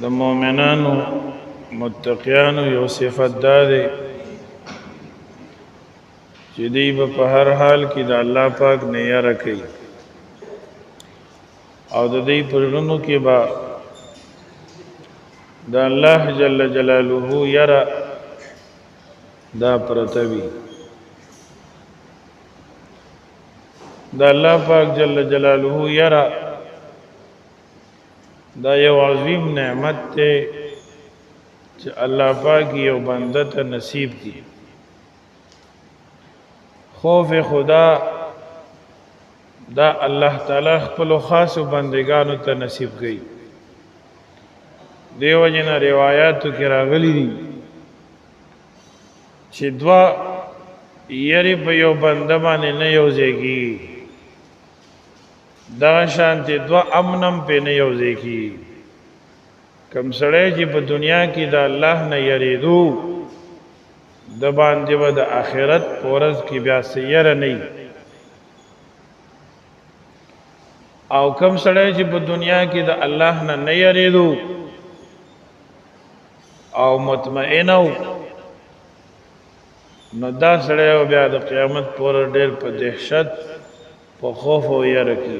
د مؤمنانو متقیانو یو صفت دا دی چې دوی به په هر حال کې د الله پاک نه یره کوي او د دې پرونو کې به د الله جل جلاله یره دا پرتوي د الله پاک جل جلاله یره دا یو عظیم نعمت ته چې الله پاک یو بنده ته نصیب کی خوف خدا دا الله تعالی خپل خاص بندگانو ته نصیب کړي دیو جن روایتو کې راغلي دي چې دوا یری په یو بنده باندې نه یوځيږي دا شانتی دوا امنم په نه یوځيږي کم سړی چې په دنیا کې د الله نه یریدو د باندې و د آخرت پورز کې بیا سیر نه او کم سړی چې په دنیا کې د الله نه یریدو او مطمئن نو دا سړی بیا د قیامت پر ډېر په دهشت په خوف او یره کې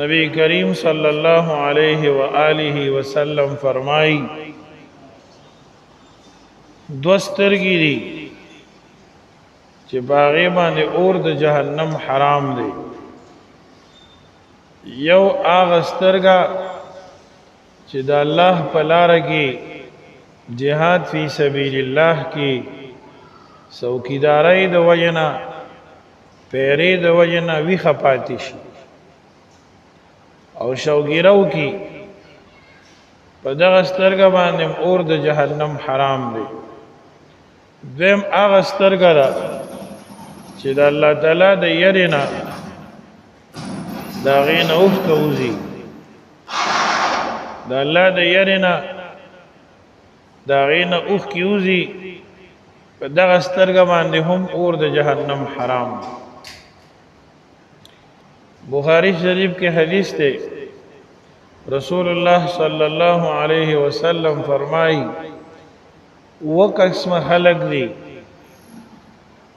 نبی کریم صلی الله علیه و آله وسلم فرمای دوسترګی دي چې باغې باندې اور د جهنم حرام دی یو هغه سترګا چې د الله په لار کې جهاد فی سبیل الله کې څوکیدارۍ د وجنا پیری د وجنا وی خپاتی شي او شوګیرو کې په دغه سترګا باندې اور د جهنم حرام دی دیم هغه سترګا ده چې د الله تعالی د يرینا دا غین اوف کوزي د الله د يرینا دا غین اوف کیوزي په دغه سترګا باندې هم اور د جهنم حرام بخاری شریف کې حدیث ته رسول الله صلی الله علیه وسلم فرمای و قسم خلق دی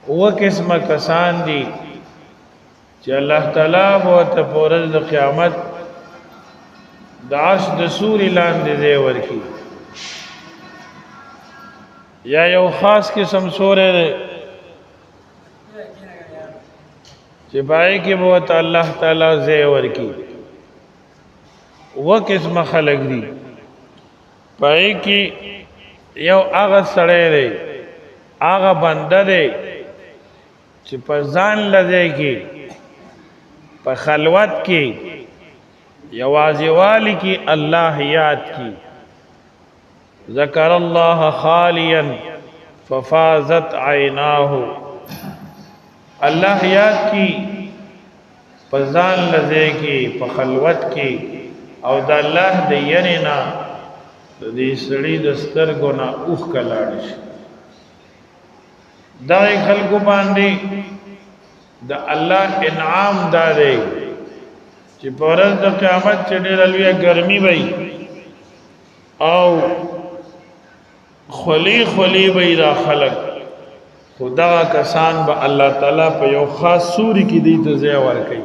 و قسم کسان دی چې الله تعالی وو ته پورز د قیامت د عرش د سوري لاندې دی ورکی یا یو خاص قسم سورې دی چې پای کې وو ته الله تعالی زی ورکی و قسم خلق دی پای کې یو هغه سړی دی هغه بنده دی چې په ځان لږه کې په خلوت کې یوازیوالی کې الله یاد کی ذکر الله خالیا ففازت عیناه الله یاد کی په ځان لږه کې په خلوت کې او د الله د یرینا د دې سړي د سترګو نه اوخ کلاړ شي دا خلکو باندې د الله انعام داري چې پرز د قیامت چې ډېر لوی ګرمي وي او خلی وي دا خلک خدا کسان به الله تعالی په یو خاص سوري کې دی ته ځای ورکړي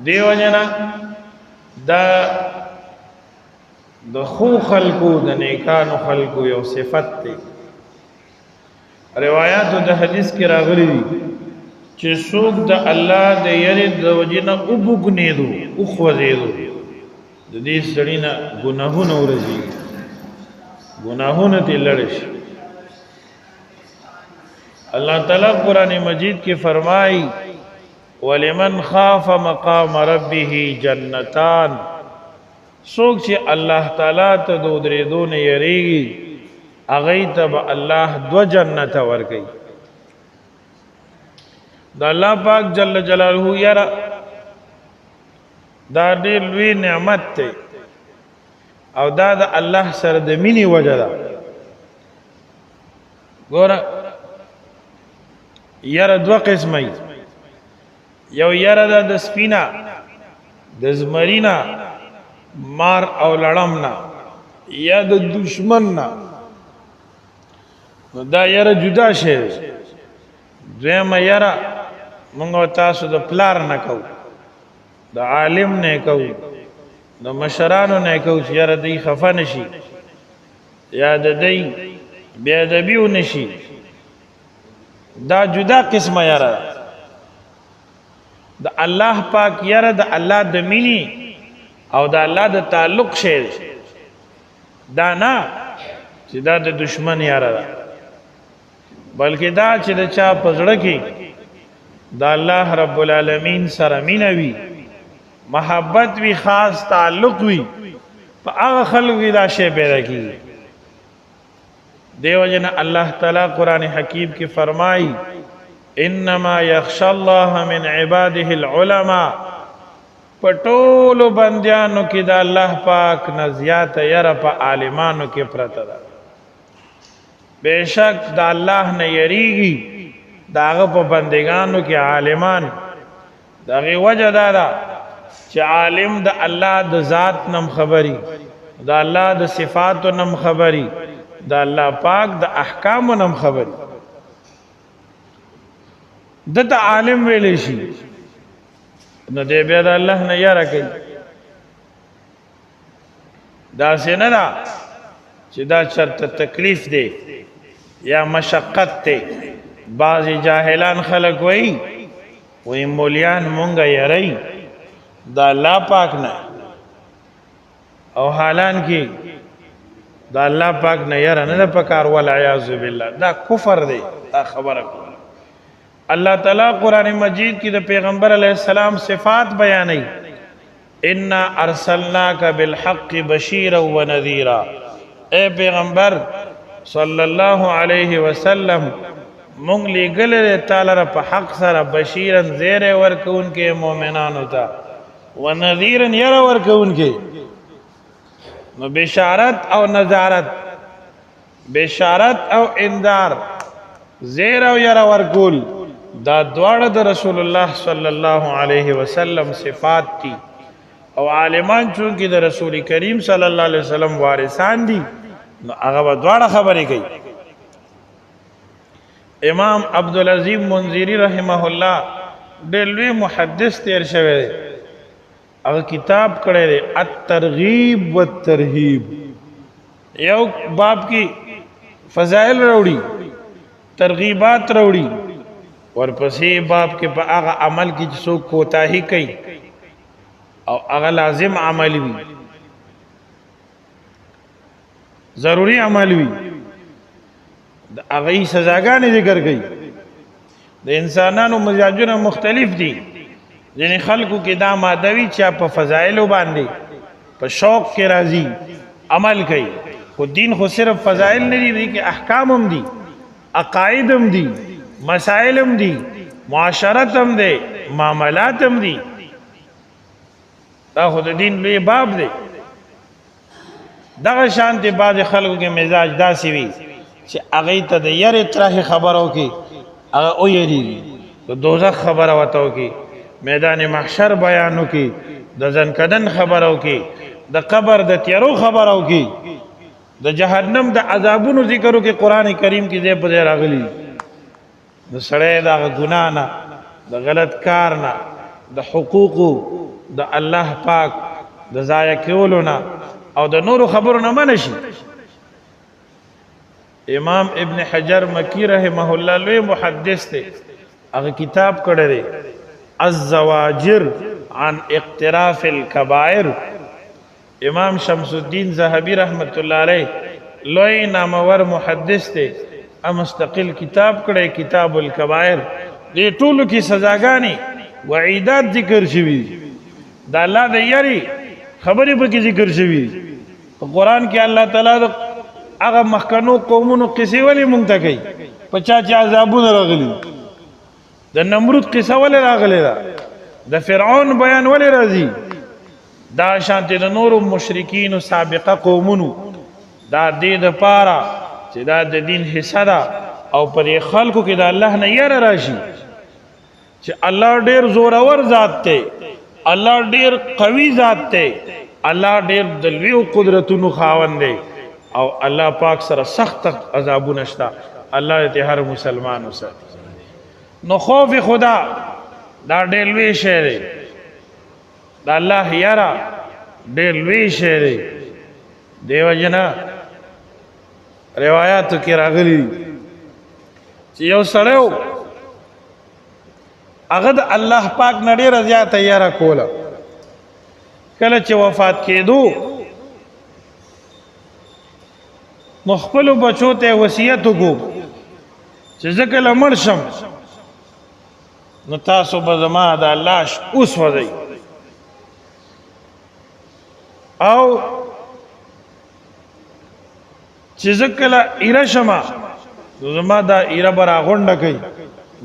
دیو جنا دا د خو خلقو د نیکانو خلقو یو صفت دی روایتو د حدیث کې راغلي دي چې څوک د الله د یری د وجنه او بګنیدو او خوځیدو د دې سړی نه ګناهونه ورځي ګناهونه دې لړش الله تعالی قران مجید کې فرمایي ولمن خاف مقام ربه جنتان سوک چې الله تعالی ته درې دونه یریږي اغه ته الله دو جنت ورکي دا الله پاک جل جلاله یرا دا ډېر لوی نعمت ته او دا د الله سره د مینې وجه ده ګوره یره دو قسمه یو یره ده د سپینا د زمرینا مار او لړم نه یا د دشمن نه، نو دا یره جدا شي. دویمه یره مونږ تاسو د پلار نه کو، د عالم نه کو، د مشرانو نه کو چې یره دی خفه نشي یا د دی بی ادبي ونشي. دا جدا قسمه یره د الله پاک یره د الله د مینی او د الله د تعلق شی، دا نه چې دا د دشمن یاره ده، بلکې دا چې د چا په زړه کې د الله رب العالمین سره مینه وي، محبت وي، خاص تعلق وي، په هغه خلکو کې دا شی پیدا کېږي. دیو جن الله تعالی قرآن حکیم کې فرمایي انما یخشى الله من عباده العلماء، پټولو بندیانو کې د الله پاک نه زیاته یره په عالمانو کې پرته ده. بشک د الله نه یریږي داغه په بندگانو کې عالمان. دغه وجه دا ده چې عالم د الله د ذات نم خبري، د الله د صفات نم خبري، د الله پاک د احکام نم خبري. دته عالم ویلې شي نو دې بیا د الله نه یاره کوي. دا څنګه ده چې دا چرته تکلیف دی یا مشقت دی. بعضی جاهلان خلق وی مولیان مونږه یری د الله پاک نه، او حالان کې د الله پاک نه یره نه پکار، والعیاذ بالله دا کفر دی. دا خبره کوي الله تعالی قرآن مجید کی د پیغمبر علیہ السلام صفات بیانئی. انا ارسلناک بالحق بشیرا و نذیرا، اے پیغمبر صلی اللہ علیہ وسلم مونږ لګل تعالی را په حق سره بشیرا زیر ورکون کې مؤمنانو ته، و نذیرا ير ورکون کې. نو بشارت او نذارت، بشارت او انذار، زیر او ير ورکول، دا دواړه د رسول الله صلی الله علیه وسلم صفات دي. او عالمان چون کې د رسول کریم صلی الله علیه وسلم وارثان دي، نو هغه دواړه خبرې کوي. امام عبدالعظیم منذری رحمه الله ډېر لوی محدث تیر شوی دی. هغه کتاب کړی دی الترغیب والترهیب. یو باب کې فضائل راوړي، ترغیبات راوړي، ورپسې باب کې په هغه عمل کې چې څوک کوتاهي کوي او هغه لازم عمل وي، ضروری عمل وي، د هغه سزاګانې ذکر کوي. د انسانانو مزاجونه مختلف دي. ځینې خلکو کې دا ماده وي چې په فضایلو باندې په شوق کې راځي عمل کوي، خو دین خو صرف فضایل نه دي، بلکې احکام هم دي، عقاید هم دي، مسائل هم دي، معاشرت هم دي، معاملات هم دي. دا خو د دین لوی باب دی. دغه شانتي بعض خلکو کې مزاج داسې وي چې هغه ته د یره ترخه خبرو کې هغه او یری د دوزخ خبره وتاو کې، میدان محشر بیانو کې، د ځنکدن خبرو کې، د قبر د تیرو خبرو کې، د جهنم د عذابونو ذکرو کې قران کریم کې دې په دې راغلي. د سړی د ګنا نه، د غلط کار نه، د حقوقو د الله پاک د ضایع کولو نه او د نورو خبرو نه منشي. امام ابن حجر مکی رحمه الله لوی محدث دی، هغه کتاب کړی دی الزواجر عن اقتراف الكبائر. امام شمس الدین ذهبی رحمت الله علیه لوی نامور محدث دی، مستقل کتاب کړی کتاب الکبائر. دې ټولو کې سزاګانی وعیدات ذکر شوی، دا الله د یری خبرې به کې ذکر شوی. په قران کې الله تعالی هغه مخکنو قومونو قصې ولې مونږ ته کوي، په چا چې عذابونه راغلي. د نمرود قصه ولې راغلی ده، د فرعون بیان ولې راځي. دا شانته د نورو مشرکین او سابقه قومونو دا دې د پاره چې دا د دین حصہ ده او پر خلکو کې د الله نه یره راشي چې الله ډیر زورور ذات دی، الله ډیر قوي ذات دی، الله ډیر د لویو قدرتونو خاوند دی او الله پاک سره سخت عذابونه شته. الله دې هر مسلمان وساتي. نو خوف خدا دا ډیر لوی شی دی، دا الله یاره ډیر لوی شی دی. دیو جنا روایاتو کې راغلي چې یو سړیو هغه د الله پاک نه ډېره زیاته یاره کوله. کله چې وفات کېدو نو خپلو بچو ته وصیت وکړو چې زه کله مړ شم نو تاسو به زما دا لاش وسوځئ او چې زه کله ایره شمه نو زما دا ایره به راغونډه کوي،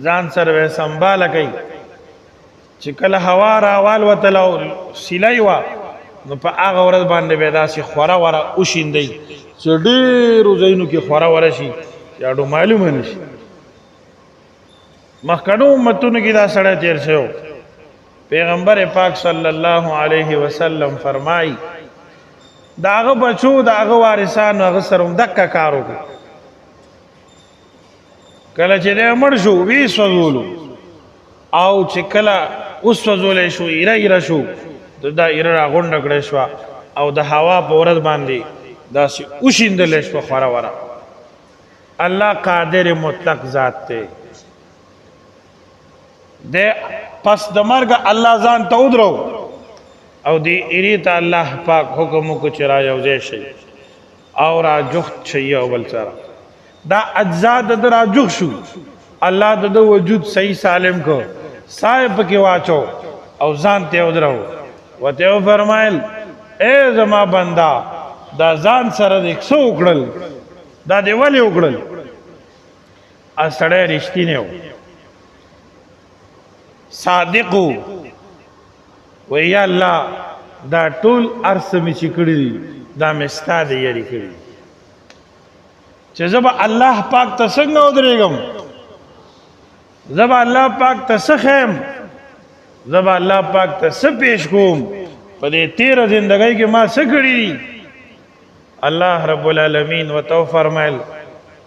ځان سره به سنباله کوي. چې کله هوا راوالوتله او سیلی وه نو په هغه ورځ باندې به داسې خوره وره وشیندئ چې ډېرو ځایونو کې خوره وره شي چې اډو معلومه نه شي. مخکړو امتونو کې دا سړی تیر شوی. پیغمبر پاک صلی الله علیه وسلم فرمایي دا هغه بچو دا هغه وارثانو هغه سره هم دقه کار وکړو. کله چې دی مړ شو وی سوځولو او چې کله وسوځولی شو ایره ایره شو دا ایره راغونډه کړې شوه او د هوا په ورځ باندې داسې وشیندلی شوه خوره وره. الله قادر مطلق ذات دی. د پس د مرګ الله ځان ته ودرو او دی ایری ته الله پاک حکم وکړو چې را یوځای شي او را جفت شي یو بل سره. دا اجزا د را جفت شو، الله د وجود صحیح سالم کو سایه پکې واچو او ځان ته ودرو. وته فرمایل اے زما بندا دا ځان سره د 100 وکړل دا دی ولې وکړل؟ ا سړی رښتینی و، صادق و. وی یا الله دا ټول ارث می چې کړی دي دا مې ستا د یری کړي چې زه به الله پاک ته څنګه ودرېږم، زه به الله پاک ته څه ښیم، زه به الله پاک ته څه پیش کوم، په دې تیره زندګۍ کې ما څه کړي دي. الله رب العالمین ورته فرمایل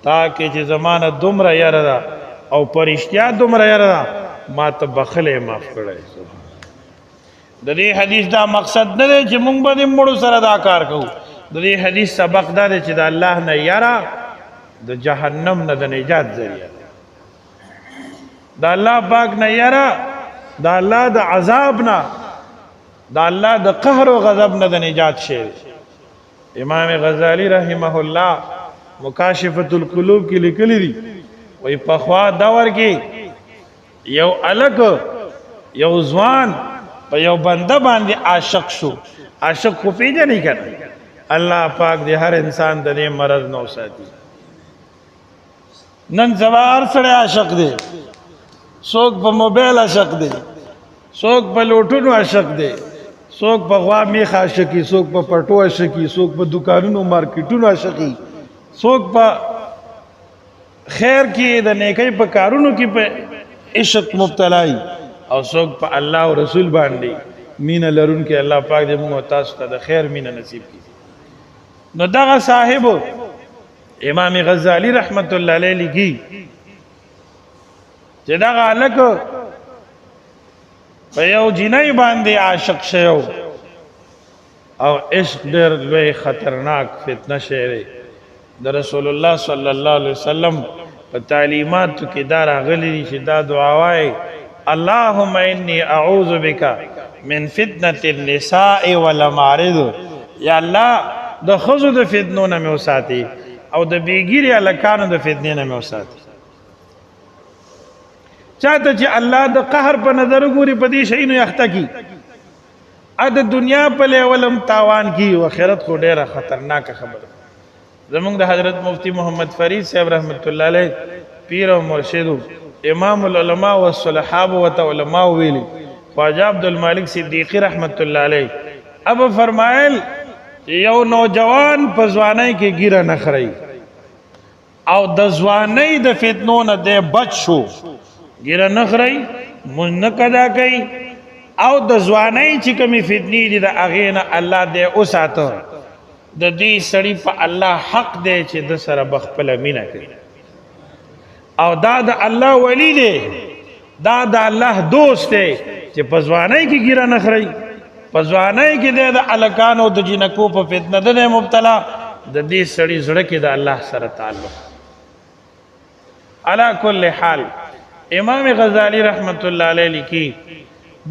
تا کې چې زمانه دومره یاره ده او په رښتیا دومره یاره ده ما ته بخلې معاف کړی. د دې حدیث دا مقصد نه دی چې مونږ به د مړو سره دا کار کوو. د دې حدیث سبق دا دی چې د الله نه یاره د جهنم نه د نجات ذریعه ده. د الله پاک نه یاره د الله د عذاب نه د الله د قهر و غضب نه د نجات شی. امام غزالی رحمه الله مکاشفة القلوب کې لیکلی دي وی پخوا دور کې یو الک یو ځوان په یو بنده باندې عاشق شو. عاشق خو پیژنې کنه. الله پاک دې هر انسان د دې مرض نو ساتي. نن سبا هر سړی عاشق دی، څوک په موبایل عاشق دی، څوک په لوټونو عاشق دی، څوک په غوا میخ عاشقي، څوک په پټو عاشقي، څوک په دکانونو مارکیټونو عاشقي، څوک په خیر کې د نیکۍ په کارونو کې په عشق مبتلای او څوک په الله او رسول باندې مینه لرون کې. الله پاک دې موږ تاسو ته د خیر مینه نصیب کړي. نو دغه صاحب امام غزالی رحمت الله علیه لیکي چې دغه الک په یو جنۍ باندې عاشق شوی او عشق ډېر لوی خطرناک فتنه شی د رسول الله صلی الله علیه وسلم په تعلیماتو کې دا راغلي چې دا دعا وایي اللهم انی اعوذ بک من فتنة النساء والمعارض. یا الله د خزو د فتنو نه مې وساتي او د بیګیری الکانو د فتنې نه مې وساتي. چاته چې الله د قهر په نظر ګوري په دې شي نو یخته کی ا د دنیا په لیولم تاوان کی او آخرت خو ډیره خطرناک خبره. زمونږ د حضرت مفتی محمد فرید صاحب رحمت الله علیه پیر او مرشد امام العلماء والصحابه و علماء ویلی خواجہ عبدالمالک صدیقی رحمت الله علیه اب فرمایل یو نوجوان په ځوانۍ کې ګیره نخري او د ځوانۍ د فتنو نه د بچ شو. ګیره نخري مونږ نه قضا کوي او د ځوانۍ چې کومې فتنې دي د هغې نه الله دی وساته د دې سړي په الله حق دی چې د سره به خپله مینه کوي او دا د الله ولی دی دا د الله دوست دی چې په ځوانۍ کې ګیره نه خوري په ځوانۍ کې دی د هلکانو د جنکو په فتنه نه دی مبتلا د دې سړي زړه کې د الله سره تعلق علا کل حال امام غزالی رحمت الله علیه لیکي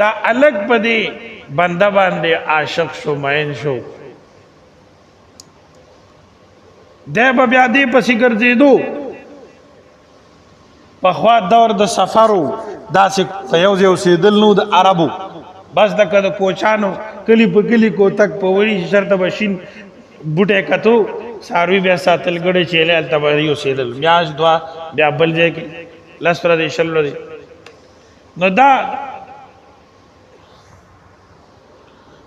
دا الگ په دې بنده باندې عاشق شو مین شو دی به بیا دې پسې ګرځېدو پخوا دور د سفرو داسې په یو ځای اوسېدل نو د عربو بس دکه د کوچانو کلی په کلي کوتک په وړي شرطه به شین بوټی کتو څاروي بیا ساتل ګړی چیلې هلته به اوسېدل میاشت دوه بیا بل ځای کې لس ورځې شل ورځې نو دا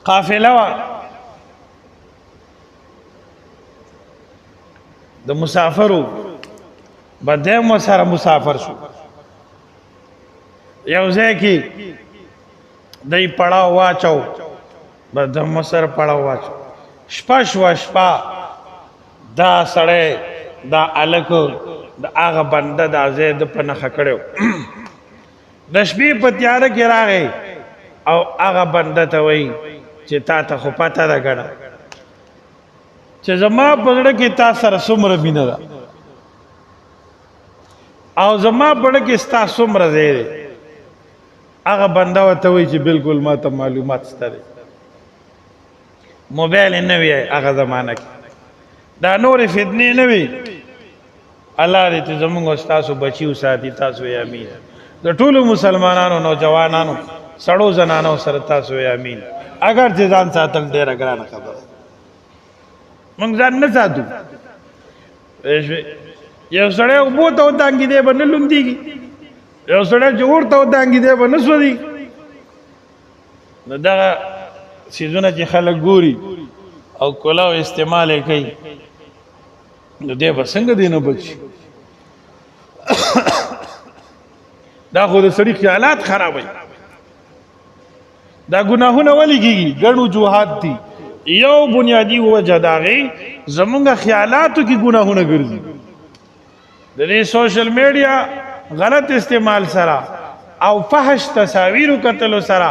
قافله وه د مسافرو به دیم ورسره مسافر شو یو ځای کې دی پړاو واچو به دم ورسره پړاو واچو شپه شوه شپه دا سړی دا هلک د هغه بنده دا ځای ده په نښه کړی د شپې په تیاره کې راغی او هغه بنده ته وایي چې تا ته خو پته ده ګڼه چې زما په زړه کې تا سره څومره مینه ده او زما په زړه کې ستا څومره ځای دی هغه بنده ورته وایي چې بلکل ما ته معلومات شته دی موبایل یې نه وي هغه زمانه کې دا نورې فتنې نه وي الله دې ته زمونږ او ستاسو بچي وساتي تاسو یې امین د ټولو مسلمانانو نوجوانانو سړو زنانو سره تاسو یې امین اگر چې ځان ساتل ډېره ګرانه خبره موږ ځان نه ساتو یو سړی اوبو ته ودانګي دی به نه لوندېږي یو سړی چې اور ته ودانګي دی به نه سوځي نو دغه څیزونه چې خلک ګوري او کلاو استعمال یې کوي نو دی به څنګه دی نه بچي دا خو د سړي خیالات خرابوي دا ګناهونه ولې کېږي ګڼ وجوهات دي یو بنیادی وجه د هغې زمونږ خیالاتو کې ګناهونه ګرځي د دې سوشل میډیا غلط استعمال سره او فحش تصاویرو کتلو سره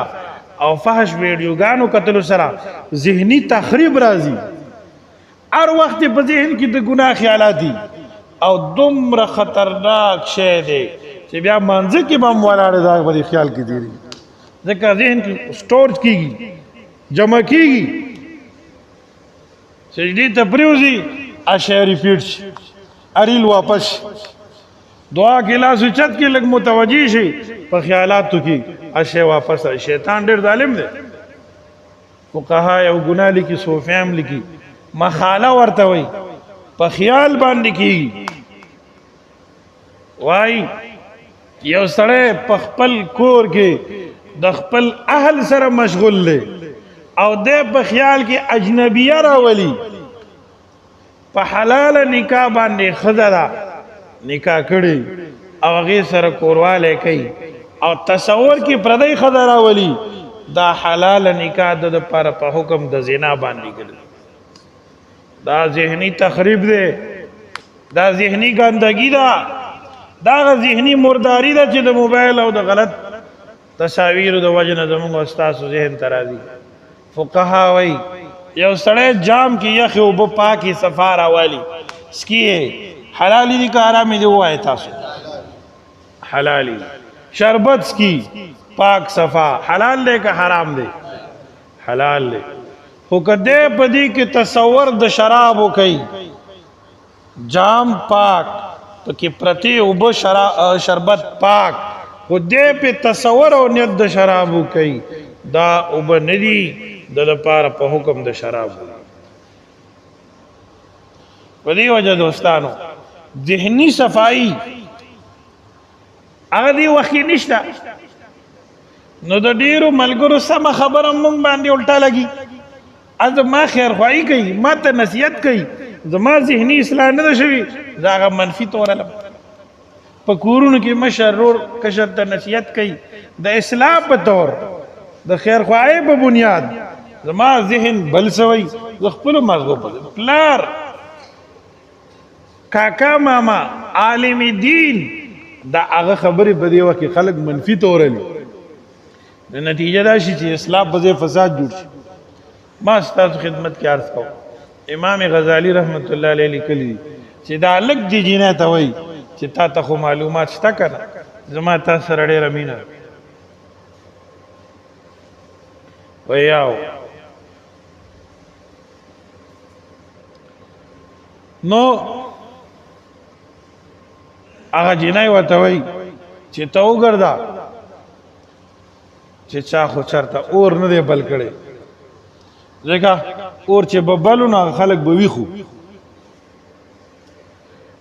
او فحش ویډیوګانو کتلو سره ذهني تخریب راځي هر وخت په ذهن کې د ګناه خیالات دي او دومره خطرناک شی دی چې بیا مانځه کې به هم ولاړې دا په دې خیال کې تېرېږي ځکه ذهن کې سټور کېږي جمع کېږي سجدې ته پرېوځي اشی ریپیټ شي اریل واپس دعا کې لاس اوچت کې لږ متوجه شي په خیالاتو کې اشی واپس شیطان ډېر ظالم دی فقها یو ګناه لیکي صوفیان لیکي مخاله ورته وایي په خیال باندې کېږي وایي یو سړی په خپل کور کې د خپل اهل سره مشغول دی او دی په خیال کې اجنبیه راولي په حلاله نکاح باندې ښځه ده نکاح کړي او هغې سره کوروالی کوي او تصور کې پردی ښځه راولي دا حلاله نکاح د دپاره په حکم د زنا باندې ګرځي دا ذهني تخریب دی دا ذهني ګندګي ده دا ذهني مرداري ده چې د موبایل او د غلط تصاویرو د وجه نه زموږ او ستاسو ذهن ته راځي فقها وایي یو سړی جام کې یخې اوبه پاکې صفا راوالي سکي حلالي دي که حرامې دي ووایه تاسو حلالي شربت سکي پاک صفا حلال دی که حرام دی حلال دی خو که دی په دې کې تصور د شرابو کوي جام پاک پکې پرتې اوبه شربت پاک خو دی په تصور او نیت د شرابو کوي دا اوبه نه دي د لپاره په حکم د شرابو په دې وجه دوستانو ذهني صفائی هغه دې وخت کې نشته نو د ډېرو ملګرو سمه خبره مونږ باندې الټا لګي زما خیرخواهي کوي ما ته نصیحت کوي زما ذهني اصلاح نه ده شوي زه هغه منفي توره لم په کورونو کې مشر رور کشر ته نصیحت کوي د اصلاح په طور د خیر خواهی په بنیاد زما ذهن بل سوی د خپل مغزو په پلار کاکا ماما عالم دین دا هغه خبرې په دې وخت کې خلک منفي تورلي د نتیجه دا شي چې اصلاح په ځای فساد جوړ شي ما ستاسو خدمت کې عرض کوم امام غزالی رحمت الله علیه لیکلی چې دا لږ دي جنه ته وای چې تا ته خو معلومات شته کنه زما تاسو سره ډېره مینه ویاو نو هغه جنای ورته وای چې ته وګرځه چې چا خو چرته اور نه دی بل کړي ځکه اور چې ببلو نه خلک به ویخو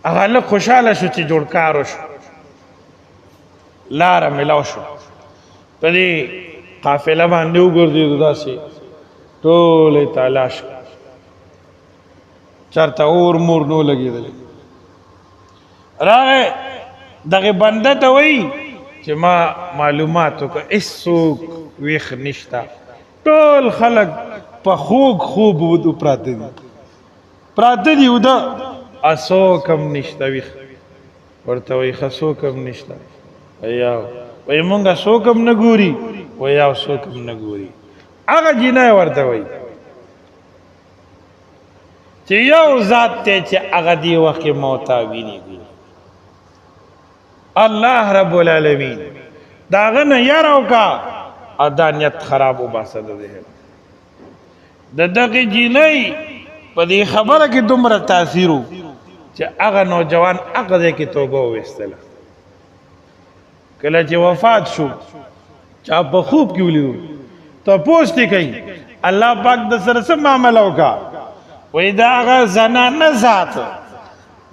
هغه له خوشاله شو چې جوړ کار وشو لاره ملاو شو په دې قافله باندې وګرځېدو داسې ټولې تلاش چرته اور مور نو لګېدلی راغی دغه بنده ته وایي چې ما معلومات وکړه هېڅوک ویښ نشته ټول خلک په خوږ خوب ودو پراته دي وده څوک هم نشته ویښ ورته وایي ښه څوک هم نشته وایي مونږ څوک هم نه ګوري وایي او څوک هم نه ګوري هغه جنای ورته وایي چې یو ذات دی چې هغه دې وخت کې موتا ویني الله رب العالمین دا هغه نه یاره وکړه او دا نیت خراب وباسه د ذهن د دغې جینۍ په دې خبره کې دومره تاثیر و چې هغه نوجوان هغه ځای کې توبه وویستله کله چې وفات شو چا په خوب کې ولیدو تپوس دې کوي الله پاک د سره څه معامله وکړه وایي دا هغه زنانه ذات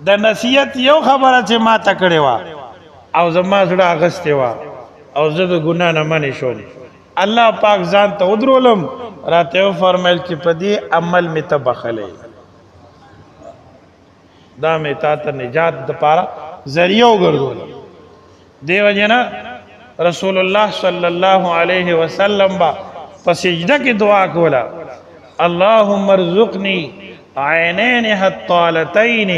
د نصیحت یو خبره چې ما ته کړې وه او زما زړه اغستې وه او زه د ګناه نه منې شوم الله پاک ځان ته ودرولم راته وفرمیل چې په دې عمل مې ته بخلی دا مې تا ته نجات دپاره ذریعه وګرځوله دې وجې نه رسول الله صلی الله علیه وسلم به په سجده کې دعا کوله اللهم ارزقني عینین حطالتین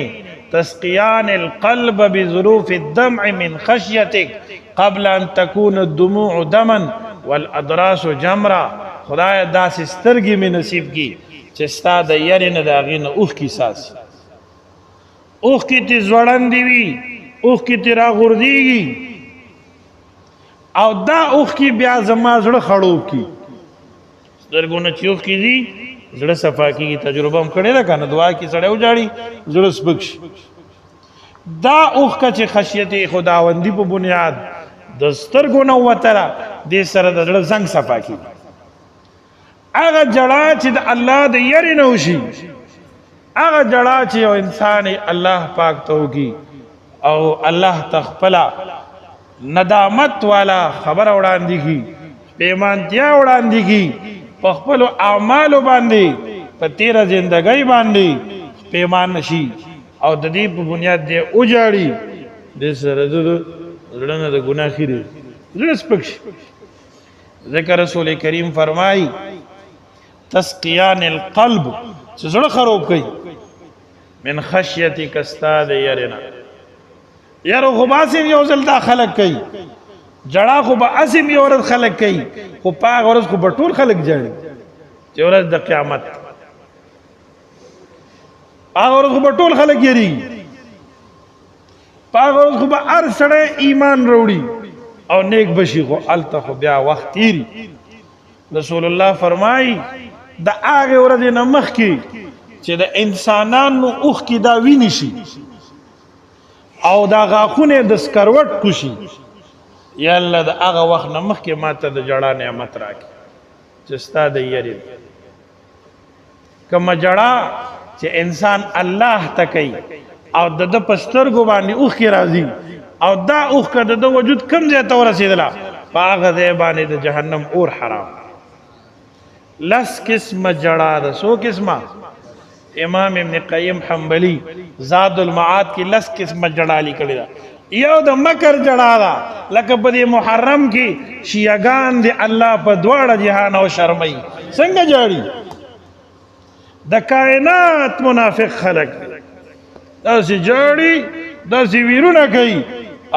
تسقیان القلب بظروف الدمع من خشیتک قبل ان تكون الدموع دما والادراس جمرا خدای داسې سترګې مې نصیب کی چې ستا د یارې نه د هغې نه اوښکې څاڅي اوښکې تې ځوړندې وي اوښکې تې راغورځېږي او دا اوښکې بیا زما زړه خړوب کی سترګو نه چې اوښکې ځي زړه صفا کېږي تجربه هم کړې ده که نه دعا کې سړی وجاړي زړه سپک شي دا اوښکه چې خشیت خداوندي په بنیاد د سترګو نه وتله دې سره د زړه زنګ صفا کېږي هغه جړا چې د الله د یارې نه وشي هغه جړا چې یو انسان الله پاک ته وکړي او الله ته خپله ندامت والا خبره وړاندې کړي پیمانتیا وړاندې کړي په خپلو اعمالو باندې په تیره زندګۍ باندې پیمان نشي او د دې په بنیاد دی وجاړي دې سره د زړه نه د ګناه خیري زړه سپک شي ذکر رسول کریم فرمایي تسقیان القلب چې زړه خراب کوي من خشیتک استا د یارنا یارو خو باسم یو ځل دا خلق کوي جړه خو به اسم یو ورځ خلق کوي خو په هغه ورځ خو به ټول خلق جړي چې ورځ د قیامت هغه ورځ خو به ټول خلق یریږي په هغه ورځ خو به هر سړی ایمان راوړي او نیک بشي خو هلته خو بیا وخت تیري رسول الله فرمایي د هغې ورځې نه مخکې چې د انسانانو اوښکې دا وینې شي او دا غاښونه د سکروټ کوشي یا الله د هغه وخت نه مخکې ما ته د جړا نعمت راکړي چې ستا د یارې کومه جړا چې انسان الله ته کوي او د ده په سترګو باندې اوښکې راځي او دا اوښکه د ده وجود کوم ځای ته ورسېدله په هغه ځای باندې د جهنم اور حرام لس قسمه جړا ده څو قسمه امام ابن قیم حنبلی زاد المعاد کې لس قسمه جړا لیکلې ده یو د مکر جړا ده لکه په دې محرم کې شیعګان د الله په دواړه جهان او شرمۍ څنګه جاړي د کائنات منافق خلق داسې جاړي داسې ویرونه کوي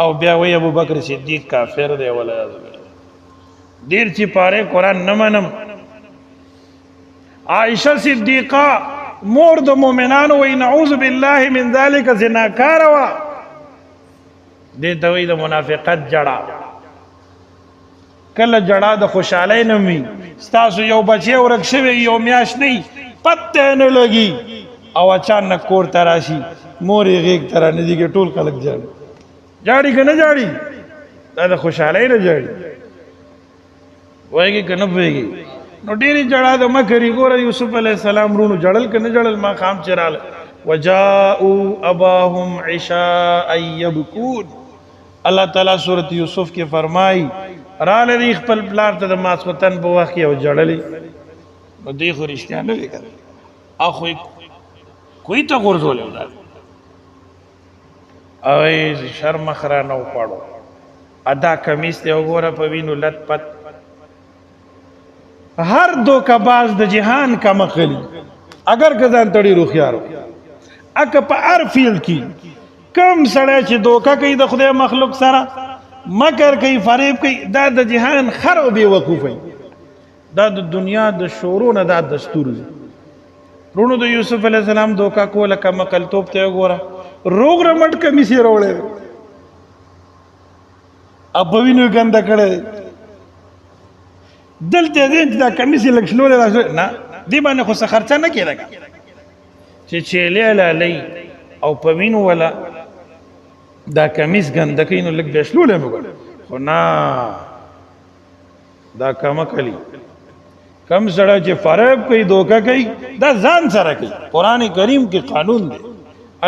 او بیا وی ابو بکر صدیق کافر دی والعیاذ بالله دیر چې پاره قرآن نه منم عائشہ صدیقہ مور د مؤمنانو وی نعوذ بالله من ذلک زناکار وا دې ته وی د منافقت جړه کله جړه د خوشحالۍ نه وي ستاسو یو بچی ورک شوی یو میاش نه پته نه لګي او اچانک کور ته راشي مور یې غیږ ته رانږدې کې ټول خلک جاړي جاړي که نه جاړي دا د خوشحالۍ نه جاړي وایږي که نه پوهېږي نو ډېرې جړا د مه کري ګوره یوسف علیه السلام رونو جړل که نه جړل ماښام چې راله وجاءوا اباهم عشاء یبکون الله تعالی صورت یوسف کې فرمایي راله دی خپل پلار ته د ماسخوتن په وخت کې او جړلې نو دوی خو رښتیا نه وي کړی او خو کوی ته غورځولی و دا او شرم خرا نه وخوړو ادا کمیس دی وګوره په وینو لت پت هر دوکباز د جهان کم خلی اگر که ځان تړي روخیارو اکه په هر فیلډ کې کم سړی چې دوکه کوي د خدای مخلوق سره مکر کوي فریب کوي دا د جهان خر او بې وقوفی دا د دنیا د شورو نه دا دستور دی رونو د یوسف علیه السلام دوکه کوله کم عقلتوب ته وګوره روغ رمټ کمیس یې راوړی او په وینو یې ګنده کړی دلته دی چې دا کمیس یې لږ شلولی نه دې باندې خو څه خرچه نه کېده چې چیلې لالی او په وینو ولا دا کمیس ګنده کوي نو لږ بیا شلولی مې ګوره خو نه دا کمه کلی کم سړی چې فریب کوي دوکه کوي دا ځان سره کوي قرآن کریم کې قانون دی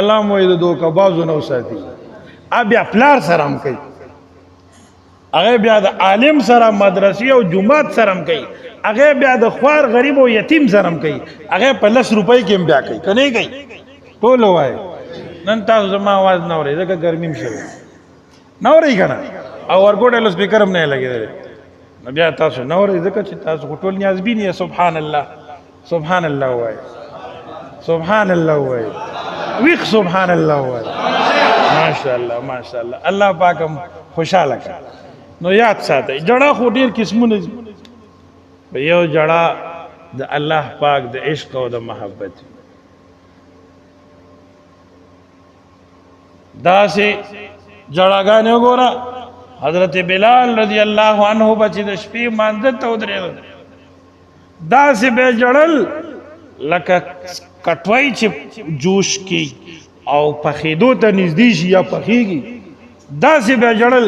الله مو د دوکه بازو نه وساتي بیا پلار سره هم کوي هغه بیا د عالم سره مدرسې او جومات سره هم کوي هغه بیا د خوار غریب او یتیم سره هم کوي هغه په 10 روپۍ کې هم بیا کوي که نه کوي ټول وایي نن تاسو زما आवाज نه اورئ ځکه ګرمي م شوې نه اورئ که نه او ورکوټ سپیکر هم نه یې لګېدلی نو بیا تاسو نه اورئ ځکه چې تاسو خو ټول نیازبین یې سبحان الله سبحان الله وایي سبحان الله وایي ویخ سبحان الله وایي ماشاءالله ماشاءالله الله پاک هم خوشحاله کړه نو یاد ساتئ جړه خو ډېر قسمونه دي یو جړه د الله پاک د عشق او د محبت داسې جړاګانې وګوره حضرت بلال رضی الله عنه بچی د شپې مانځه ته ودرېده داسې به جړل لکه کټوۍ چې جوش کی او پخېدو ته نږدې شي یا پخېږي داسې به جړل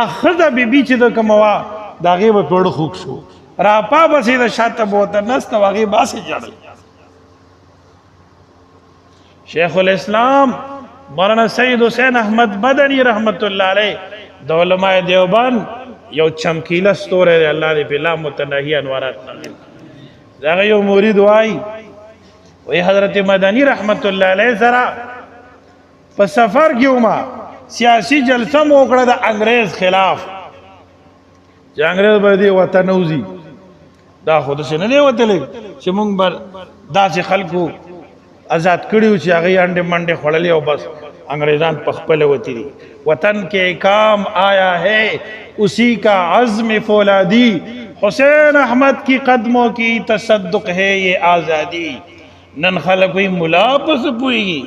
ښځه بیبي چې د کومه وه د هغې به پیړه خوږ شو راپا بسې د شاته به ورته نسته و هغې باسې جړل شیخ الاسلام مولانا سید حسین احمد مدنی رحمت الله علیه د علماء دیوبند یو چمکیله ستوری دی الله دې په لا متناهي انوارات نازل دغه یو مرید وایي وی حضرت مدنی رحمت الله علیه سره په سفر کې وما سیاسی جلسه مو وکړه د انګریز خلاف چې انګریز به دې وطن وځي دا خو داسې نه دی وتلی چې موږ به داسې خلکو آزاد کړي چې هغې انډې منډې خوړلې او بس انګریزان په خپله وتي دي وطن کے کام آیا ہے اسی کا عزم فولادی حسین احمد کی قدموں کی تصدق ہے یہ آزادی نن خلک وی ملا پس پوئیږي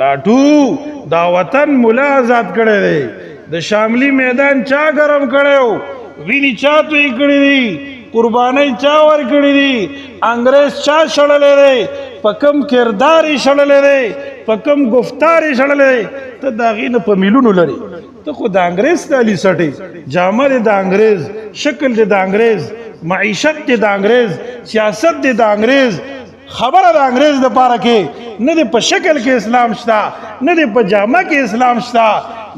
لاټو دا وطن ملا آزاد کړی دی د شاملی میدان چا ګرم کړی ویني چا توی کړی دی قربانۍ چا ور کړی دی انګریز چا شړلی دی په کم کردار یې شړلی دی په کم گفتار یې شړلی دی ته د هغې نه په میلونو لري ته خو د انګریز تالي سټې جامه دی د انګریز شکل دی د انګریز معیشت دی د انګریز سیاست دی د انګریز خبره د انګریز دپاره کې نه دی په شکل کې اسلام شته نه دی په جامه کې اسلام شته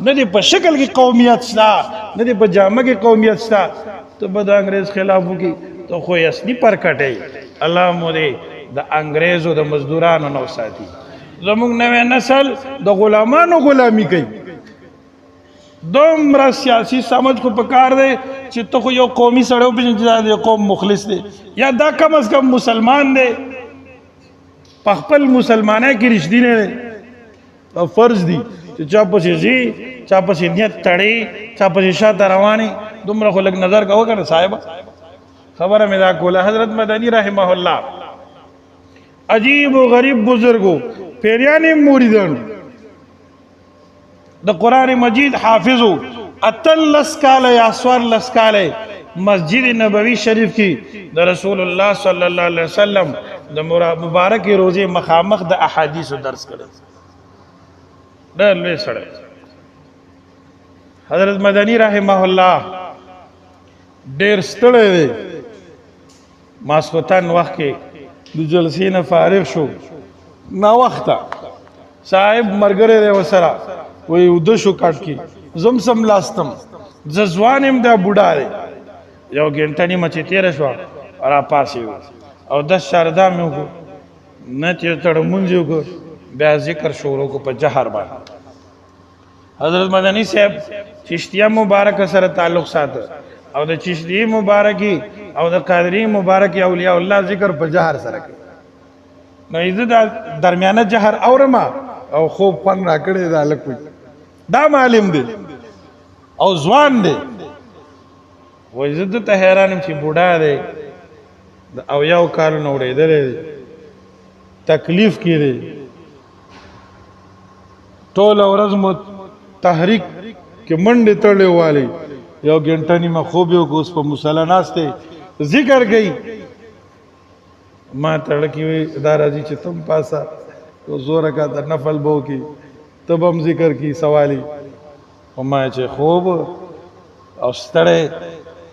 نه دی په شکل کې قومیت شته نه دی په جامه کې قومیت شته ته به د انګریز خلاف وکړي ته خو یې اصلي پر کټئ الله مو دې د انګریزو د مزدورانو نه وساتي زموږ نوی نسل د غلامانو غلامي کوي دومره سیاسي سمج خو پکار دی چې ته خو یو قومي سړی وپېژنې چې دا د قوم مخلص دی یا دا کم از کم مسلمان دی په خپل مسلمانۍ کې رښتینی دی او فرض دی چې چا پسې ځي چا پسې نیت تړي چا پسې شاته روانې دومره خو لږ نظر کوه که نه صاحبه خبره مې دا کوله حضرت مدني رحمه الله عجیب و غریب بزرگو پیریانی موریدانو د قرآن مجید حافظو اتلس کاله یا څوارلس کاله مسجد نبوی شریف کی د رسول الله صلی الله علیه وسلم د مبارک روزه مخامخ د احادیث درس کړل ډېر لوی سړی حضرت مدنی رحمه الله ډېر ستړی دی ماسخوتن وخت کې د جلسې نه فارغ شو ناوخته صاحب ملګری دی ورسره وی اوده شو کټ کې زم سملاستم زه ځوان یم دا بوډا دی یو ګنټه نیمه چې تېره شوه راپاڅېږو او 10 شاردا مې وکړو نه چې تړه مونځ یې وکړو بیا ذکر شروع کړو په جهر باندې حضرت مدني صاحب چشتیه مبارک سره تعلق ساته او د چشتیه مبارکي او د قادری مبارکي اولیاء الله ذکر په جهر سره کوي نو ایزه د درمیانه جهر اورما او خوب خوند راکړی دا هلک وایي دا معلم دی او ځوان دی وایي زه دته حیران یم چې بوډا دی د اویاو کالونو اورېدلی دی تکلیف کې دی ټوله ورځ مو تحریک کې منډې تړلې والی یو ګنټه نیمه خوب یې وکړو اوس په مصله ناست دی ذکر کوي ما تړکې وی دا راځي چې تم پاسه زور رکعته نفل به وکړي ته به هم ذکر کړي سوالي خو ما چې خوب او ستړی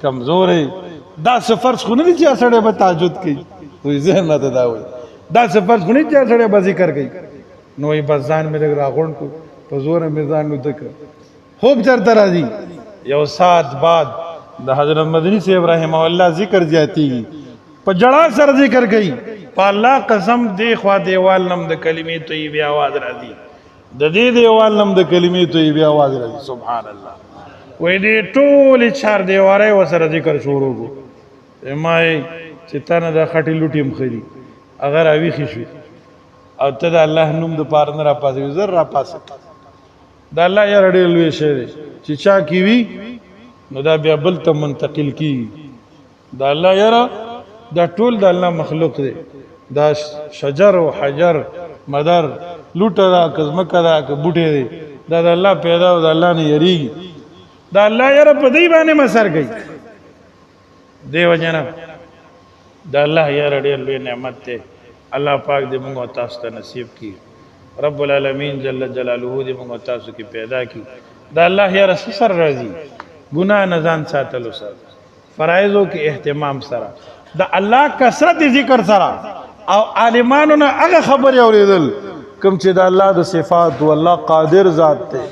کمزوری داسې فرض خو نه دي چې سړی به تهجد کوي وایي ذهن راته دا وایي داسې فرض خو نه دي چې سړی به ذکر کوي نو وایي بس ځان مې لږ راغونډ کړو په زوره مې ځان وده کړ خوب چېرته راځي یو ساعت بعد د حضرت مدني صاحب رحمه الله ذکر زیاتېږي په جړا سره ذکر کوي په الله قسم دی خوا دیوال نم د کلمې طیبې آواز راځي د دې دیوال نم د کلمې طیبې آواز راځي سبحان الله وایي دې ټولې چار دیوارۍ ورسره ذکر شروع کړو ما چې تا نه دا خټې لوټې هم ښه دي هغه راویښې شوې او ته د الله نوم د پاره نه راپاڅوې زر راپاڅه د الله یاره ډېر لوی شی دی چې چا کې وي نو دا بیا بل ته منتقل کېږي د الله یاره دا ټول د الله مخلوق دی دا شجر و حجر مدر لوټه ده که ځمکه ده که بوټی دی دا د الله پیدا او د الله نه یریږي دا الله یاره په دې باندې مسر کوي دې وجه نه د الله یاره ډېر لوی نعمت دی الله پاک دې موږ او تاسو ته نصیب کړي رب العالمین جل جلاله دې موږ او تاسو کې پیدا کړي دا الله یاره څه سره راځي ګناه نه ځان ساتلو سره فرایضو کې اهتمام سره د الله کثرت ذکر سره او عالمانو نه هغه خبرې اورېدل کوم چې د الله د صفات او الله قادر ذات دی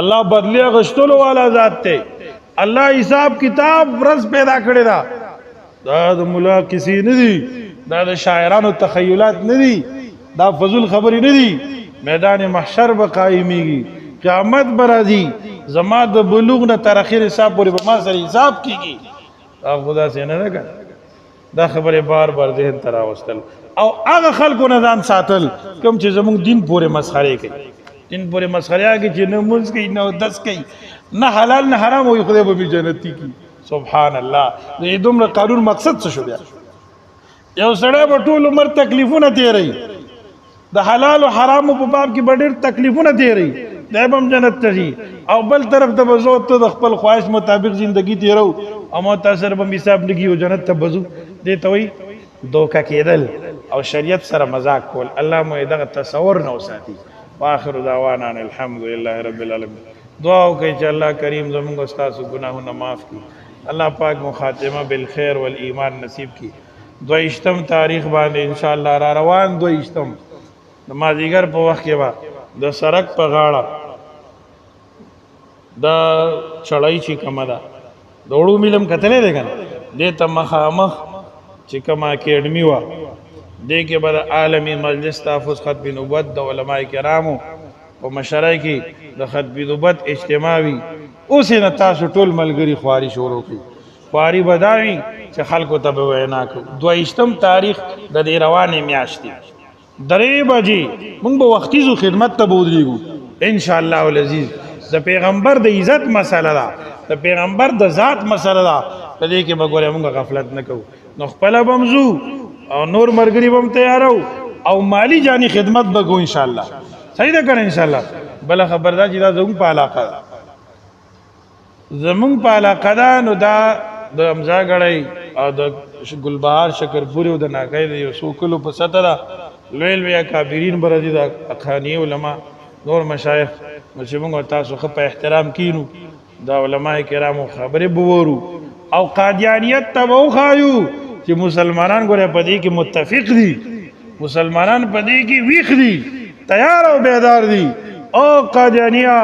الله بدلی غشتلو والا ذات دی الله حساب کتاب ورځ پیدا کړی دا د مولا کسی نه دي دا د شاعرانو تخیلات نه دي دا فضول خبرې نه دي میدان محشر به قایمیږي قیامت به راځي زما د بلوغ نه تر اخر حساب پورې به ما سره حساب کیږي خدا سے نه ده دا خبره بار بار ذهن ته راوستل او هغه خلکو نه ځان ساتل کوم چې زموږ دین پورې مسخره کوي دین پورې مسخره کوي چې نه مونځ کوي نه اودس کوي نه حلال نه حرام وي خدای به جنتی کی سبحان الله دې دومره قانون مقصد څه شو بیا یو سړی به ټول عمر تکلیفونه تیری د حلال او حرام په باب کې به ډېر تکلیفونه تیری دی به هم جنت ته ځي او بل طرف ته به زه ته د خپل خواهش مطابق زندگی تیرو او متاثر به حساب لګي او جنت ته بځو دې ته وایي دوکه کېدل او شریعت سره مذاق کول الله مو دغه تصور نه وساتي واخر دعوانا الحمد لله رب العالمین دعا وکړئ چې الله کریم زموږ او ستاسو ګناهونه معاف کړي الله پاک مو خاتمه بالخیر والایمان نصیب کړي 22 تاریخ باندې ان شاء الله را روان 22 د مازدیګر په وخت کې به د سړک په غاړه دا چړای چې کومه ده د وړو میلم کتلې ده کنه دې ته مخامخ چې کومه اکیډمي وه دې کې به د عالمي مجلس تحفظ ختم نبوت د علماء کرامو په مشرۍ کې د خطب نبوت اجتماع وي اوس نه تاسو ټول ملګري خواري شروع کړي خواري بداوي چې خلکو ته به وینا کوي 22 تاریخ د دې روانې میاشتې 3 بجې موږ به وختیزو خدمت ته بودريږو ان شاء الله العزيز د پیغمبر د عزت مسله ده د پیغمبر د ذات مسله ده په دې کې به ګوره موږ غفلت نه کوو نو خپل بمزو او نور مرګري بم تیارو او مالی جانی خدمت بگو انشاءاللہ صحیح ده کنه انشاءاللہ بل خبردار چې دا زمون په علاقه زمون په علاقه دا نو دا د امزا غړی او د ګلبهار شکرپوري او د ناګای د یو سوکلو په ستره لویل ویا کابرین برادي د اخانی علما نور مشایخ چې موږ تاسو خو په احترام کینو دا علما کرامو خبره بورو او قادیانیت ته وخایو چې مسلمانان ګوره په دې کې متفق دي مسلمانان په دې کې ویخ دي تیار او بیدار دي او قادیانیا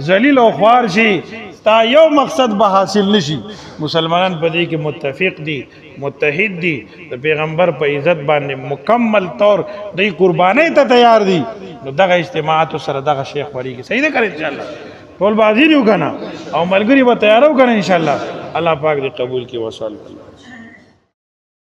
ذلیل او خوار شي تا یو مقصد به حاصل نشي مسلمانان په دې کې متفق دي متحد دي د پیغمبر په عزت باندې مکمل طور د قربانۍ ته تیار دي نو دغه اجتماعات سره دغه شیخ وری کې صحیح ده کړی ان شاء الله ټول بازی نیو کنه او ملګری به تیارو کنه ان شاء الله الله پاک دې قبول کړي وصلی